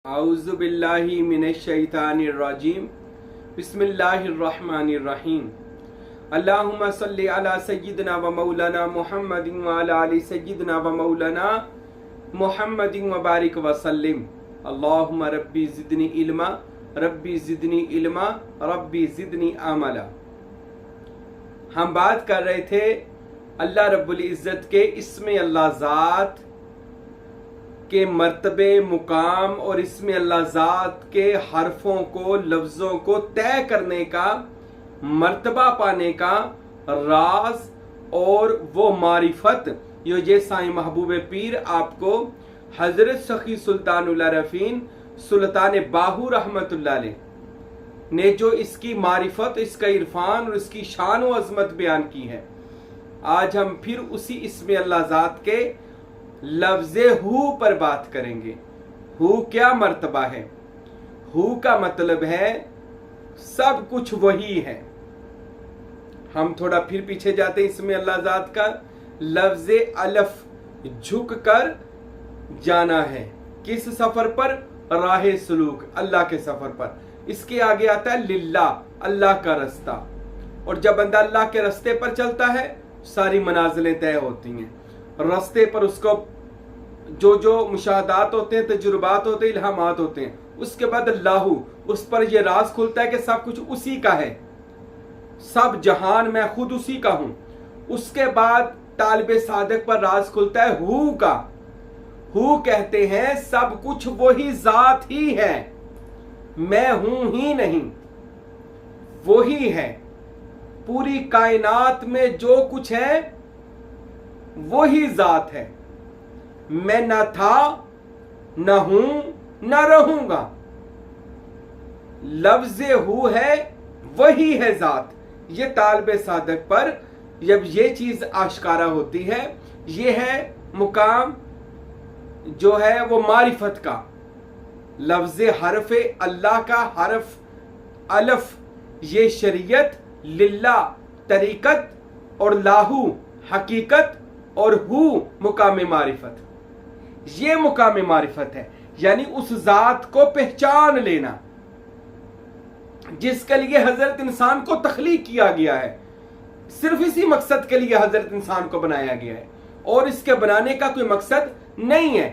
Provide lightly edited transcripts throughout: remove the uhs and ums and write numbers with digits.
आऊज़ु बिल्लाहि मिनश्शैतानिर्रजीम बिस्मिल्लाहिर्रहमानिर्रहीम अल्लाहुम्मा सल्लि अला सय्यिदिना व मौलाना मुहम्मदिन व अला आलि सय्यिदिना व मौलाना मुहम्मदिन व बारिक व सल्लिम अल्लाहुम्मा रब्बी ज़िदनी इल्मा रब्बी ज़िदनी इल्मा रब्बी ज़िदनी अमला। हम बात कर रहे थे अल्लाह रब्बुल इज़्ज़त के इस्म अल्लाह ज़ात के मर्तबे मुकाम और इसमें अल्लाह ज़ात के हरफों को लफ्ज़ों को तय करने का मर्तबा पाने का राज और वो मारिफत ये साईं महबूब पीर आपको हज़रत सखी सुल्तानुल अरफ़ीन सुल्तान बाहू रहमतुल्लाह अलैह ने जो इसकी मारिफत, इसका इरफान और इसकी शान व अज़मत बयान की है। आज हम फिर उसी इस्म अल्लाह ज़ात के लफ्ज़े हू पर बात करेंगे। हू क्या मर्तबा है? हू का मतलब है सब कुछ वही है। हम थोड़ा फिर पीछे जाते हैं। इसमें अल्लाह ज़ात का लफ्ज़े अलफ झुक कर जाना है। किस सफर पर? राहे सलूक, अल्लाह के सफर पर। इसके आगे आता है लिल्ला, अल्लाह का रास्ता। और जब बंदा अल्लाह के रास्ते पर चलता है सारी मनाजिलें तय होती हैं। रास्ते पर उसको जो जो मुशाहदात होते हैं, तजुर्बात होते हैं, इल्हामात होते हैं। उसके बाद अल्लाहू, उस पर यह राज खुलता है कि सब कुछ उसी का है, सब जहान मैं खुद उसी का हूं। उसके बाद तालिबे सादिक पर राज खुलता है हू का। हू कहते हैं सब कुछ वही जात ही है, मैं हूं ही नहीं, वही है। पूरी कायनात में जो कुछ है वही जात है। मैं न था, न हूं, न रहूंगा। लफ्ज़े हू है, वही है जात। ये तालिबे सादिक पर जब ये चीज आश्कारा होती है, ये है मुकाम जो है वो मारिफत का। लफ्ज़े हरफ़े अल्लाह का हरफ अलफ, ये शरीयत, लिल्ला तरीकत और लाहू हकीकत और हू मुकाम मारिफत। ये मुकाम मारिफत है, यानी उस जात को पहचान लेना जिसके लिए हजरत इंसान को तख्लीक किया गया है। सिर्फ इसी मकसद के लिए हजरत इंसान को बनाया गया है और इसके बनाने का कोई मकसद नहीं है।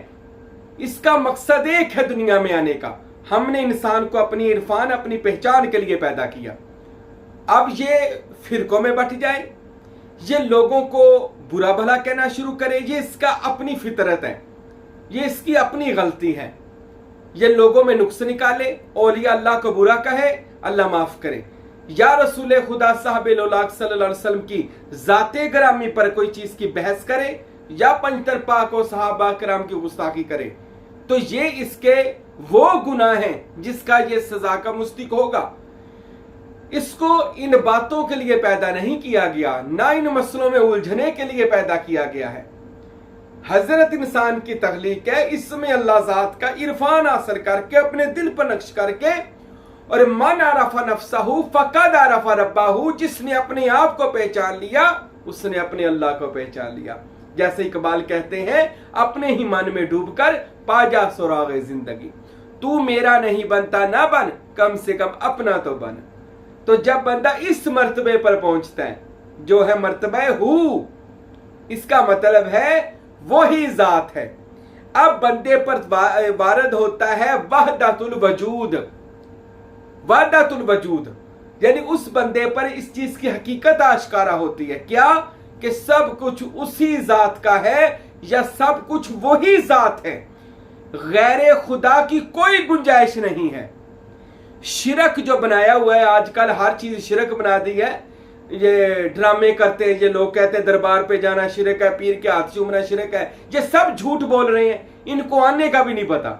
इसका मकसद एक है दुनिया में आने का। हमने इंसान को अपनी इरफान, अपनी पहचान के लिए पैदा किया। अब ये फिरकों में बट जाए, ये लोगों को बुरा भला कहना शुरू करे, ये इसका अपनी फितरत है, ये इसकी अपनी गलती है। ये लोगों में नुक्स निकाले, औलिया अल्लाह को बुरा कहे, अल्लाह माफ करे। या रसूल खुदा साहब सल्लल्लाहु अलैहि वसल्लम की जाते ग्रामी पर कोई चीज की बहस करे या पंचतर पाक और सहाबा कराम की गुस्ताखी करे, तो ये इसके वो गुनाह हैं जिसका ये सजा का मुस्तहिक होगा। इसको इन बातों के लिए पैदा नहीं किया गया, ना इन मसलों में उलझने के लिए पैदा किया गया है। हजरत इंसान की तख्लीक है इसमें अल्लाह ज़ात का इरफान हासिल करके, अपने दिल पर नक्श करके। और मन आरफा नफ्सहू फकद आरफा रब्बाहू, जिसने अपने आप को पहचान लिया उसने अपने अल्लाह को पहचान लिया। जैसे इकबाल कहते हैं, अपने ही मन में डूबकर पाजा सुरागे जिंदगी। तू मेरा नहीं बनता ना बन, कम से कम अपना तो बन। तो जब बंदा इस मर्तबे पर पहुंचता है जो है मर्तबा हू, इसका मतलब है वही जात है। अब बंदे पर वारद होता है वहदतुल वजूद। वहदतुल वजूद यानी उस बंदे पर इस चीज की हकीकत आश्कारा होती है। क्या? कि सब कुछ उसी जात का है या सब कुछ वही जात है, गैर खुदा की कोई गुंजाइश नहीं है। शिरक जो बनाया हुआ है आजकल, हर चीज शिरक बना दी है। ये ड्रामे करते हैं, ये लोग कहते हैं दरबार पे जाना शिरक है, पीर के हाथ चूमना शिरक है। ये सब झूठ बोल रहे हैं, इनको आने का भी नहीं पता।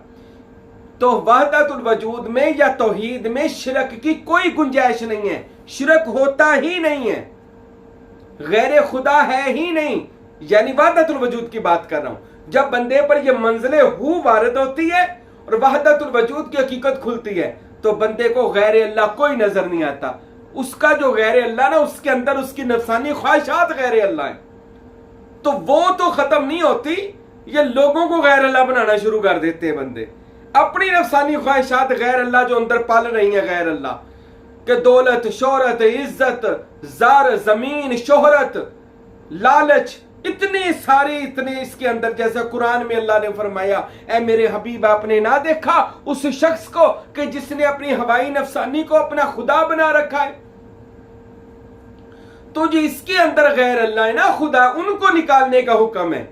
तो वहदतुल वजूद में या तौहीद में शिरक की कोई गुंजाइश नहीं है, शिरक होता ही नहीं है, गैर खुदा है ही नहीं। यानी वहदतुल वजूद की बात कर रहा हूं। जब बंदे पर यह मंजिले हू वारद होती है और वहदतुल वजूद की हकीकत खुलती है, तो बंदे को गैर अल्लाह कोई नजर नहीं आता। उसका जो गैर अल्लाह ना, उसके अंदर उसकी नफसानी ख्वाहिशात गैर अल्लाह है, तो वो तो खत्म नहीं होती। ये लोगों को गैर अल्लाह बनाना शुरू कर देते हैं बंदे। अपनी नफसानी ख्वाहिशात गैर अल्लाह जो अंदर पाल रही है गैर अल्लाह कि दौलत, शोहरत, इज्जत, जार, जमीन, शोहरत, लालच, इतनी सारी इतने इसके अंदर, जैसा कुरान में अल्लाह ने फरमाया, ऐ मेरे हबीब आपने ना देखा उस शख्स को कि जिसने अपनी हवाई नफसानी को अपना खुदा बना रखा है। तो जो इसके अंदर गैर अल्लाह है ना खुदा, उनको निकालने का हुक्म है।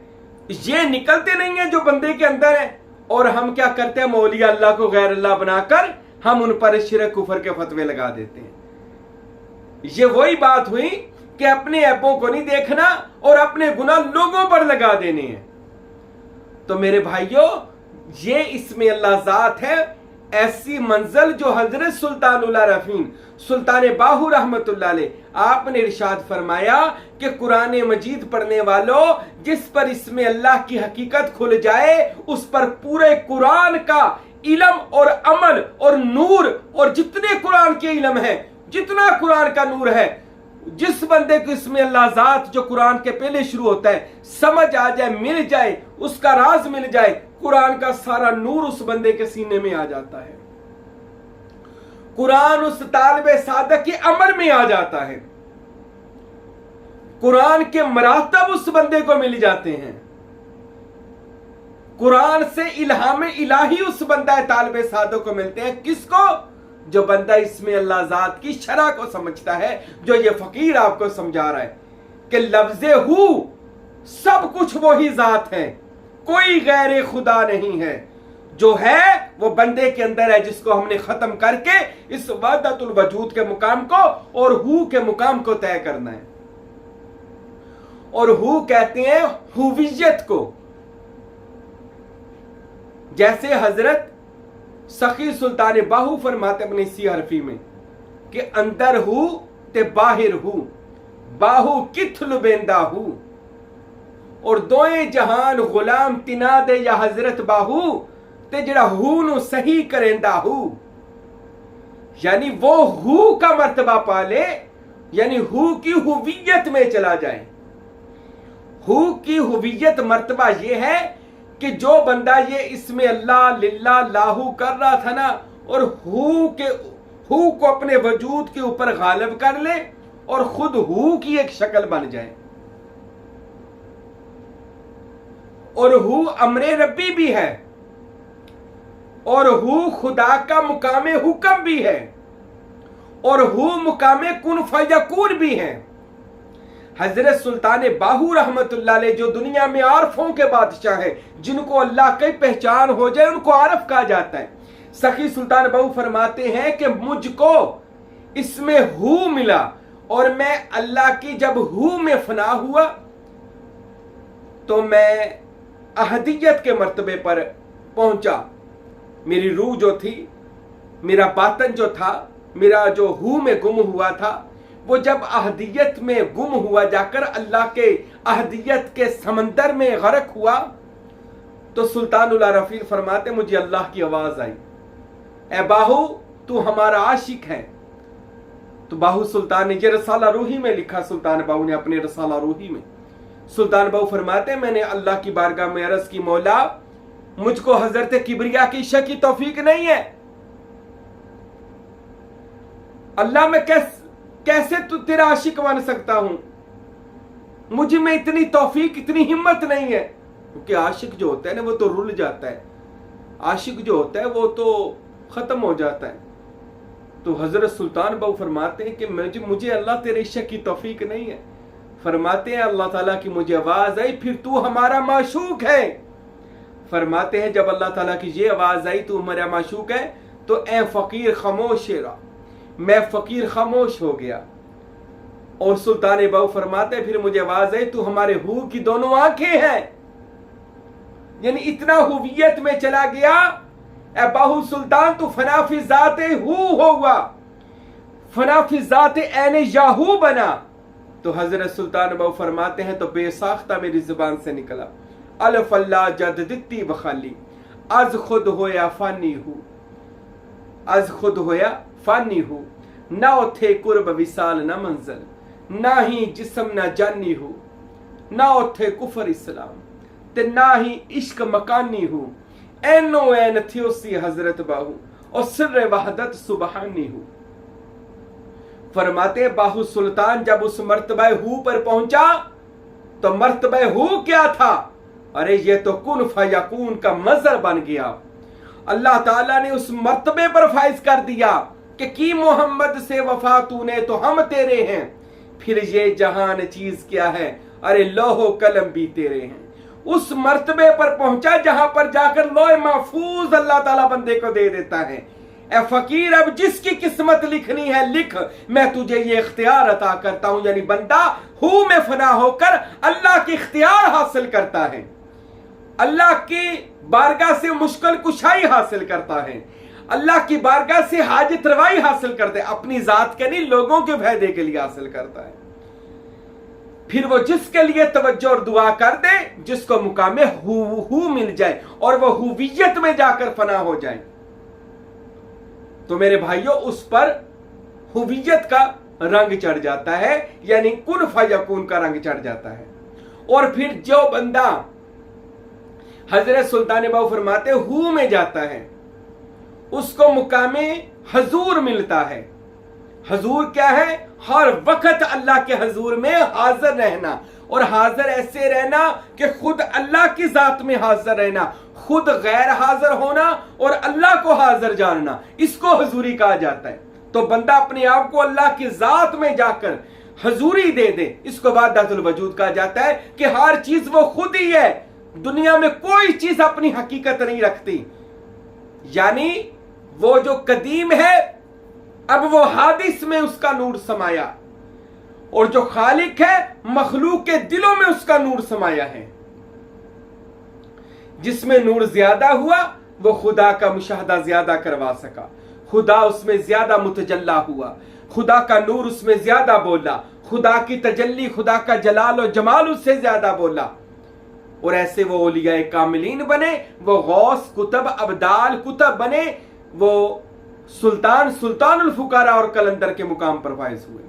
ये निकलते नहीं है जो बंदे के अंदर है, और हम क्या करते हैं, मौलिया अल्लाह को गैर अल्लाह बनाकर हम उन पर शिरक कुफर के फतवे लगा देते हैं। ये वही बात हुई कि अपने ऐपों को नहीं देखना और अपने गुनाह लोगों पर लगा देने हैं। तो मेरे भाइयों, ये इसमें अल्लाह जात है, ऐसी मंजिल जो हजरत सुल्तानुल आरफीन सुल्तान बाहू रहमतुल्लाह अलैह आपने इरशाद फरमाया कि कुरान मजीद पढ़ने वालों, जिस पर इसमें अल्लाह की हकीकत खुल जाए उस पर पूरे कुरान का इल्म और अमल और नूर, और जितने कुरान के इल्म है, जितना कुरान का नूर है, जिस बंदे को इसमें अल्लाह जात जो कुरान के पहले शुरू होता है समझ आ जाए, मिल जाए, उसका राज मिल जाए, कुरान का सारा नूर उस बंदे के सीने में आ जाता है। कुरान उस तालिबे सादक के अमल में आ जाता है। कुरान के मरातब उस बंदे को मिल जाते हैं। कुरान से इल्हाम इलाही उस बंदा तालिबे सादक को मिलते हैं। किसको? जो बंदा इसमें अल्लाह जात की शरह को समझता है, जो ये फकीर आपको समझा रहा है कि लफ्ज़े हु सब कुछ वही जात है, कोई गैर खुदा नहीं है। जो है वो बंदे के अंदर है, जिसको हमने खत्म करके इस वहदतुल वजूद के मुकाम को और हु के मुकाम को तय करना है। और हु कहते हैं हुवियत को। जैसे हजरत सखी सुल्तान बाहू फरमाते अपनी सी हरफी में कि अंदर हु ते बाहिर हु, बाहू किथ लुबेंदा हु, और दोए जहान गुलाम तिना दे या हजरत बाहू ते जड़ा हु नु सही करेंदा हु। यानी वो हु का मर्तबा पाले, यानी हु की हुवियत में चला जाए। हु की हुवियत मर्तबा ये है कि जो बंदा ये इसमें अल्लाह लिल्ला लाहू कर रहा था ना, और हु को अपने वजूद के ऊपर गालिब कर ले और खुद हु की एक शक्ल बन जाए। और हु अमरे रब्बी भी है, और हु खुदा का मुकामे हुक्म भी है, और हु मुकामे कुन फयकून भी है। हजरत सुल्तान बाहू रहमतुल्लाह अलैह जो दुनिया में आरफों के बादशाह है, जिनको अल्लाह की पहचान हो जाए उनको आरफ कहा जाता है। सखी सुल्तान बाहू फरमाते हैं कि मुझको इसमें हु मिला, और मैं अल्लाह की जब हु में फना हुआ तो मैं अहदियत के मर्तबे पर पहुंचा। मेरी रूह जो थी, मेरा बातन जो था, मेरा जो हु में गुम हुआ था, वो जब अहदियत में गुम हुआ, जाकर अल्लाह के अहदियत के समंदर में गरक हुआ, तो सुल्तानुल आरफीन फरमाते मुझे अल्लाह की आवाज आई, ए बाहू तू हमारा आशिक है। तो बाहू सुल्तान ने ये रसाला रूही में लिखा, सुल्तान बाहू ने अपने रसाला रूही में। सुल्तान बाहू फरमाते मैंने अल्लाह की बारगाह में अर्ज की, मौला मुझको हजरत किबरिया की इश्क की तौफीक नहीं है। अल्लाह मैं कैसे तू तेरा आशिक बन सकता हूं, मुझे में इतनी तौफीक, इतनी हिम्मत नहीं है। क्योंकि आशिक जो होता है ना वो तो रुल जाता है, आशिक जो होता है वो तो खत्म हो जाता है। तो हजरत सुल्तान बाहू फरमाते हैं कि मुझे अल्लाह तेरे इश्क की तौफीक नहीं है। फरमाते हैं अल्लाह ताला की मुझे आवाज आई, फिर तू हमारा माशूक है। फरमाते हैं जब अल्लाह ताला की ये आवाज आई तू हमारा माशूक है, तो ए फकीर खामोश रहा, मैं फकीर खामोश हो गया। और सुल्तान बाहू फरमाते फिर मुझे आवाज आई तू हमारे हु की दोनों आंखें हैं। यानी इतना हुवियत में चला गया, ए बाहू सुल्तान तू फनाफी जाते हु होगा, फनाफी जाते ऐने याहू बना। तो हजरत सुल्तान बाहू फरमाते हैं तो बेसाख्ता मेरी जुबान से निकला, अल्फ अल्लाह जद दित्ती बखाली, आज खुद होया फानी हूं, आज खुद होया फानी हूं, ना उथे कुर्ब विसाल ना मंजल, ना ही जिस्म ना जानी हूं, ना उथे कुफर इस्लाम ते ना ही इश्क मकानी हूं, एनो एन थी उसी हजरत बाहू और सिर्र वहदत सुबहानी हूं। फरमाते बाहू सुल्तान जब उस मर्तबा हू पर पहुंचा तो मर्तबा हू क्या था? अरे ये तो कुन फयकून का मजर बन गया। अल्लाह ताला ने उस मर्तबे पर फाइज कर दिया कि की मोहम्मद से वफा तूने तो हम तेरे हैं, फिर ये जहान चीज क्या है? अरे लोहो कलम भी तेरे हैं। उस मर्तबे पर पहुंचा जहां पर जाकर लोहे महफूज अल्लाह ताला बंदे को दे देता है। ए फकीर अब जिसकी किस्मत लिखनी है लिख, मैं तुझे ये इख्तियार अता करता हूं। यानी बंदा हू में फना होकर अल्लाह की इख्तियार हासिल करता है, अल्लाह की बारगाह से मुश्किल कुशाई हासिल करता है, अल्लाह की बारगाह से हाजत रवाई हासिल करता है, अपनी जात के नहीं लोगों के फायदे के लिए हासिल करता है। फिर वो जिसके लिए तवज्जो और दुआ कर दे, जिसको मुकामे हू मिल जाए और वो हुवियत में जाकर फना हो जाए, तो मेरे भाइयों उस पर हुवियत का रंग चढ़ जाता है, यानी कुन फयकून का रंग चढ़ जाता है। और फिर जो बंदा हजरत सुल्तान बाहू फरमाते हू में जाता है उसको मुकामे हजूर मिलता है। हजूर क्या है? हर वक्त अल्लाह के हजूर में हाजिर रहना, और हाजिर ऐसे रहना कि खुद अल्लाह की जात में हाजिर रहना, खुद गैर हाजिर होना और अल्लाह को हाजिर जानना, इसको हजूरी कहा जाता है। तो बंदा अपने आप को अल्लाह की जात में जाकर हजूरी दे दे, इसको वाहदतुल वजूद कहा जाता है कि हर चीज वो खुद ही है, दुनिया में कोई चीज अपनी हकीकत नहीं रखती। यानी वो जो कदीम है अब वो हादिस में उसका नूर समाया, और जो खालिक है मखलूक के दिलों में उसका नूर समाया है। जिसमें नूर ज्यादा हुआ वो खुदा का मुशाहदा ज्यादा करवा सका, खुदा उसमें ज्यादा मुतजल्ला हुआ, खुदा का नूर उसमें ज्यादा बोला, खुदा की तजल्ली, खुदा का जलाल और जमाल उससे ज्यादा बोला। और ऐसे वो औलिया कामिलीन बने, वो गौस कुतब अब्दाल कुतब बने, वो सुल्तान सुल्तानुल फुकारा और कलंदर के मुकाम पर फाइज हुए।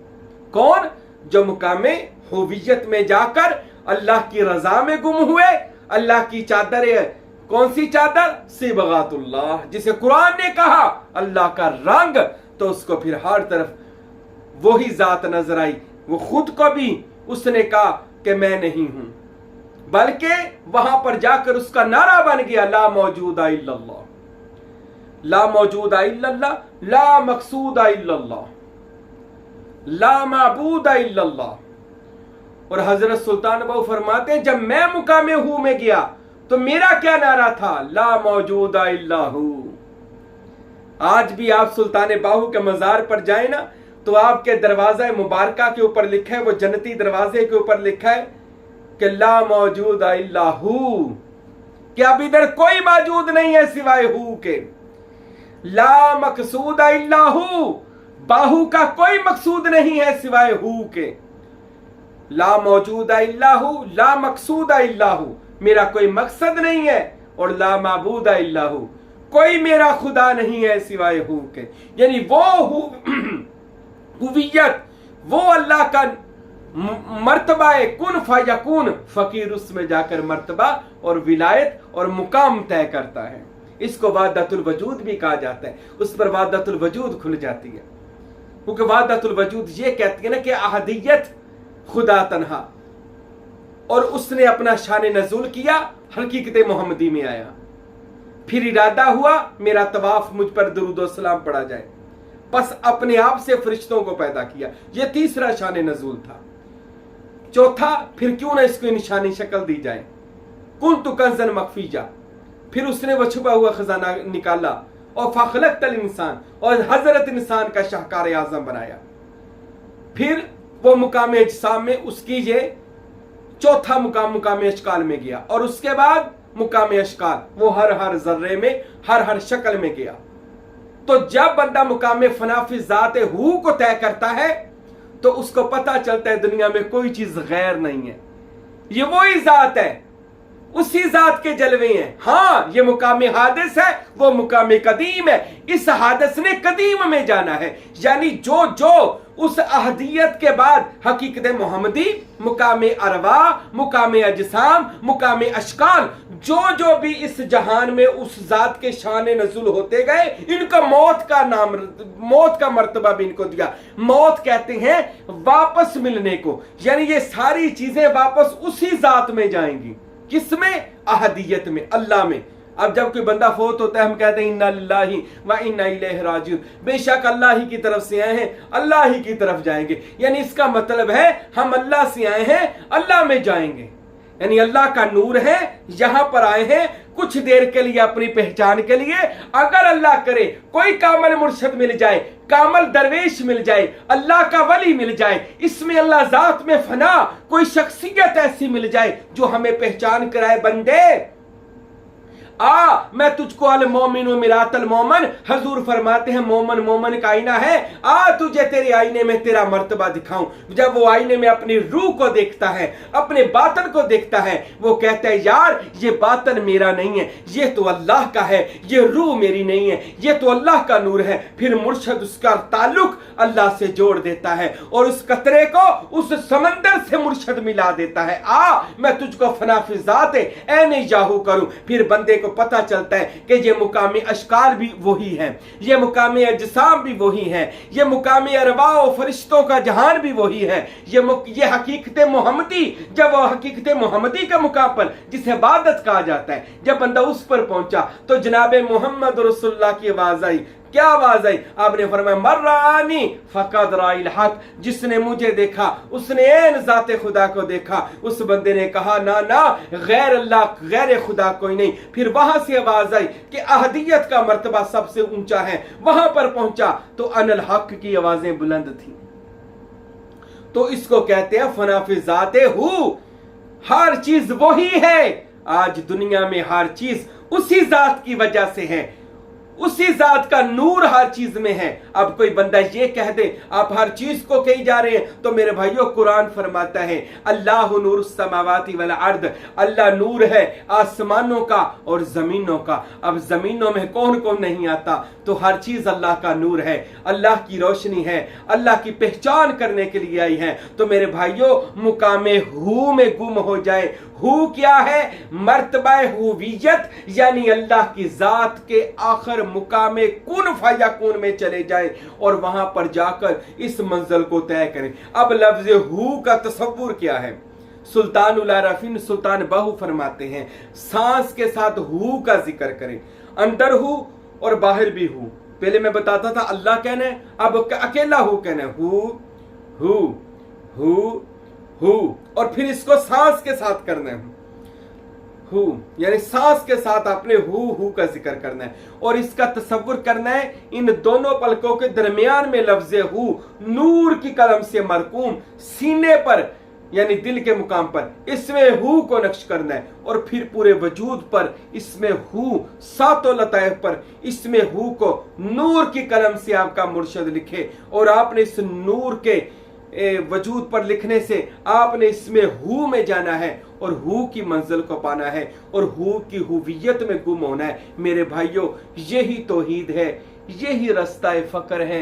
कौन? जो मुकामे हुवियत में जाकर अल्लाह की रजा में गुम हुए। अल्लाह की चादर है, कौन सी चादर? सिबगातुल्लाह, जिसे कुरान ने कहा अल्लाह का रंग, तो उसको फिर हर तरफ वही जात नजर आई। वो खुद को भी उसने कहा कि मैं नहीं हूं, बल्कि वहां पर जाकर उसका नारा बन गया ला मौजूदा इल्लल्लाह, ला मौजूदा इल्लल्लाह, ला मकसूदा इल्लल्लाह, ला माबूदा इल्लल्लाह। और हजरत सुल्तान बाहू फरमाते हैं जब मैं मुकामे हू में गया तो मेरा क्या नारा था? ला मौजूदा इल्लाहू। आज भी आप सुल्तान बाहू के मजार पर जाए ना तो आपके दरवाजा मुबारका के ऊपर लिखा है, वो जन्नती दरवाजे के ऊपर लिखा है कि ला मौजूदा इल्लाहू, कि अब इधर कोई मौजूद नहीं है सिवाय हू के। ला मकसूदा इल्लाहू, बाहू का कोई मकसूद नहीं है सिवाय हू के। ला मौजूदा इल्लाहू, ला मकसूदा इल्लाहू, मेरा कोई मकसद नहीं है, और ला माबूदा इल्लाहू, कोई मेरा खुदा नहीं है सिवाय हू के। यानी वो हुवियत, वो अल्लाह का मर्तबा कुन फयकून, फकीर उसमें जाकर मर्तबा और विलायत और मुकाम तय करता है। इसको वाहदतुल वजूद भी कहा जाता है, उस पर वाहदतुल वजूद खुल जाती है। क्योंकि वाहदतुल वजूद ये कहती है ना कि अहदियत खुदा तन्हा, और उसने अपना शान नज़ुल किया, हकीकत मोहम्मदी में आया। फिर इरादा हुआ मेरा तवाफ मुझ पर दुरूद व सलाम पढ़ा जाए, बस अपने आप से फरिश्तों को पैदा किया। यह तीसरा शान नज़ुल था। चौथा, फिर क्यों ना इसको निशानी शक्ल दी जाए, कुन्तु कंज़न मखफीजा, फिर उसने वो छुपा हुआ खजाना निकाला और फखलक़तल इंसान, और हजरत इंसान का शाहकार आजम बनाया। फिर वो मुकाम इज्साम में उसकी ये चौथा मुकाम अशकाल में गया, और उसके बाद मुकाम अशकाल वो हर हर जर्रे में हर हर शक्ल में गया। तो जब बंदा मुकाम फनाफी ज़ात हू को तय करता है तो उसको पता चलता है दुनिया में कोई चीज गैर नहीं है, ये वही जात है, उसी जात के जलवे हैं। हाँ, ये मुकाम हादिस है, वो मुकाम कदीम है। इस हादिस ने कदीम में जाना है, यानी जो जो उस अहदियत के बाद हकीकत मोहम्मदी, मुकाम अरवा, मुकाम अजसाम, मुकाम अशकाल, जो जो भी इस जहान में उस जात के शान नजुल होते गए, इनका मौत का मर्तबा भी इनको दिया। मौत कहते हैं वापस मिलने को, यानी ये सारी चीजें वापस उसी जात में जाएंगी। किसमें? अहदियत में, अल्लाह में। अब जब कोई बंदा फोत होता है हम कहते हैं इन्ना लिल्लाहि व इन्ना इलैहि राजिऊन, बेशक अल्लाह ही की तरफ से आए हैं, अल्लाह ही की तरफ जाएंगे। यानी इसका मतलब है हम अल्लाह से आए हैं, अल्लाह में जाएंगे। यानी अल्लाह का नूर है, यहां पर आए हैं कुछ देर के लिए अपनी पहचान के लिए। अगर अल्लाह करे कोई कामल मुर्शद मिल जाए, कामल दरवेश मिल जाए, अल्लाह का वली मिल जाए, इसमें अल्लाह जात में फना कोई शख्सियत ऐसी मिल जाए जो हमें पहचान कराए, बंदे मैं तुझको अल मोमिन मिरातल मोमन, हजूर फरमाते हैं मोमन मोमन का आईना है, तुझे तेरे आईने में तेरा मर्तबा दिखाऊं। जब वो आईने में अपनी रूह को देखता है, अपने बातन को देखता है, वो कहता है यार ये बातन मेरा नहीं है, ये तो अल्लाह का है, ये रूह मेरी नहीं है, ये तो अल्लाह का नूर है। फिर मुर्शद उसका ताल्लुक अल्लाह से जोड़ देता है और उस कतरे को उस समंदर से मुर्शद मिला देता है। मैं तुझको फना फिजात ऐने जाहू करूं। फिर बंदे को पता चलता है कि ये मुकामी अशकाल भी वही है, ये मुकामी अजसाम भी वही है, ये मुकामी अरवा और फरिश्तों का जहान भी वही है, ये हकीकत मोहम्मदी। जब वो हकीकत मोहम्मदी का मुकाम पर जिसे इबादत कहा जाता है, जब बंदा उस पर पहुंचा तो जनाब मोहम्मद रसूलुल्लाह की आवाज आई। क्या आवाज आई? आपने फरमाया मर्रानी फकद राइल हक, जिसने मुझे देखा उसने ऐन जाते खुदा को देखा। उस बंदे ने कहा ना ना, गैर अल्लाह गैर खुदा कोई नहीं। फिर वहां से आवाज आई कि अहदियत का मर्तबा सबसे ऊंचा है। वहां पर पहुंचा तो अनल हक की आवाजें बुलंद थी। तो इसको कहते हैं फनाफिजाते हु, हर चीज वही है। आज दुनिया में हर चीज उसी जात की वजह से है, उसी जात का नूर हर चीज में है। अब कोई बंदा ये कह दे आप हर चीज को कही जा रहे हैं, तो मेरे भाइयों कुरान फरमाता है अल्लाह नूर समावाती वल अर्द, अल्लाह नूर है आसमानों का और जमीनों का। अब जमीनों में कौन कौन नहीं आता, तो हर चीज अल्लाह का नूर है, अल्लाह की रोशनी है, अल्लाह की पहचान करने के लिए आई है। तो मेरे भाइयों मुकामे हु में गुम हो जाए। हु क्या है? मर्तबा हुवियत, यानी अल्लाह की जात के आखिर मुकामे कुन फयाकुन में चले जाए और वहां पर जाकर इस मंजिल को तय करें। अब लफ्ज हु का तसव्वुर क्या है? सुल्तान उल आरफीन सुल्तान बाहू फरमाते हैं सांस के साथ हु का जिक्र करें, अंदर हु और बाहर भी हु। पहले मैं बताता था अल्लाह कहना है, अब अकेला हु कहना है, हु हु हु हु, और फिर इसको सांस के साथ करना है, हु यानी सांस के साथ अपने हु का जिक्र करना है और इसका तसव्वुर करना है इन दोनों पलकों के दरमियान में लफ्ज हु नूर की कलम से मरकूम सीने पर यानी दिल के मुकाम पर इसमें हु को नक्श करना है और फिर पूरे वजूद पर इसमें हु, सातों लताइफ पर इसमें हु को नूर की कलम से आपका मुर्शद लिखे और आपने इस नूर के वजूद पर लिखने से आपने इसमें हु में जाना है और हु की मंजिल को पाना है और हु की हुवियत में गुम होना है। मेरे भाइयों यही तौहीद है, यही रास्ता फकर है,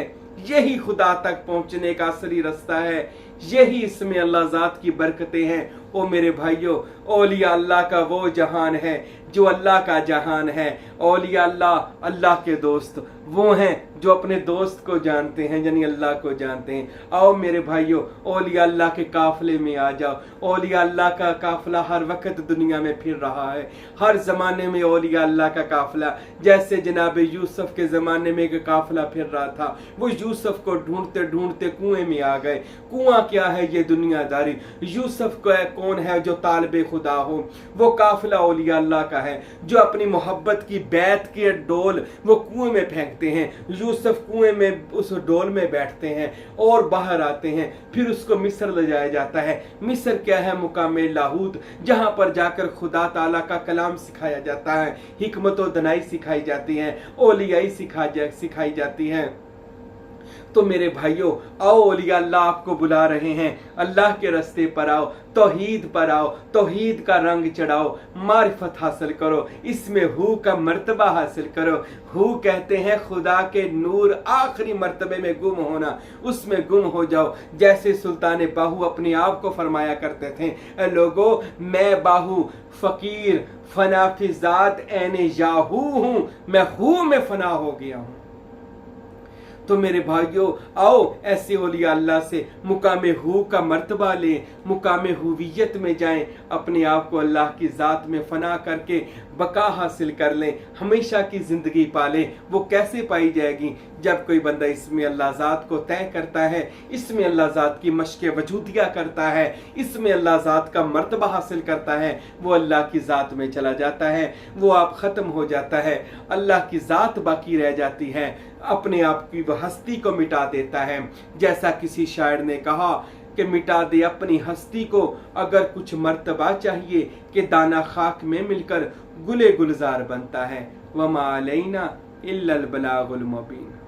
यही खुदा तक पहुंचने का असली रास्ता है, यही इसमें अल्लाह जात की बरकतें हैं। ओ मेरे भाइयों औलिया अल्लाह का वो जहान है जो अल्लाह का जहान है। औलिया अल्लाह अल्लाह के दोस्त वो हैं जो अपने दोस्त को जानते हैं यानी अल्लाह को जानते हैं। आओ मेरे भाइयों औलिया अल्लाह के काफले में आ जाओ। औलिया अल्लाह का काफला हर वक्त दुनिया में फिर रहा है, हर जमाने में औलिया अल्लाह का काफला। जैसे जनाब यूसुफ के जमाने में एक काफला फिर रहा था, वो यूसुफ को ढूंढते ढूंढते कुएं में आ गए। कुआं क्या है? ये दुनियादारी। यूसुफ को कौन है जो तालिबे खुदा हो? वो काफिला औलिया अल्लाह का है जो अपनी मोहब्बत की बैत के डोल वो कुएं में फेंकते हैं। यूसुफ कुएं में उस डोल में बैठते हैं और बाहर आते हैं, फिर उसको मिस्र ले जाया जाता है। मिस्र क्या है? मुकामे लाहूत, जहां पर जाकर खुदा ताला का कलाम सिखाया जाता है, हिकमत और दनाई सिखाई जाती है, औलियाई सिखाई जाती है। तो मेरे भाइयों, आओ, औलिया अल्लाह आपको बुला रहे हैं, अल्लाह के रास्ते पर आओ, तौहीद पर आओ, तौहीद का रंग चढ़ाओ, मारिफत हासिल करो, इसमें हू का मर्तबा हासिल करो। हू कहते हैं खुदा के नूर, आखिरी मर्तबे में गुम होना, उसमें गुम हो जाओ। जैसे सुल्तान बाहू अपने आप को फरमाया करते थे, लोगो मैं बाहू फकीर फना फिजात ऐने याहू हूं, मैं हूं में फना हो गया हूं। तो मेरे भाइयों, आओ ऐसे औलिया अल्लाह से मुकामे हू का मर्तबा लें, मुकामे हुवियत में जाएं, अपने आप को अल्लाह की ज़ात में फना करके बका हासिल कर लें, हमेशा की ज़िंदगी पालें। वो कैसे पाई जाएगी? जब कोई बंदा इसमें अल्लाह ज़ात को तय करता है, इसमें अल्लाह ज़ात की मश्क वजूदिया करता है, इसमें अल्लाह ज़ात का मर्तबा हासिल करता है, वो अल्लाह की ज़ात में चला जाता है, वो आप ख़त्म हो जाता है, अल्लाह की ज़ात बाकी रह जाती है, अपने आप की वह हस्ती को मिटा देता है। जैसा किसी शायर ने कहा कि मिटा दे अपनी हस्ती को अगर कुछ मर्तबा चाहिए, कि दाना खाक में मिलकर गुले गुलजार बनता है। वमा अलैना इल्लल बलागुल मुबीन।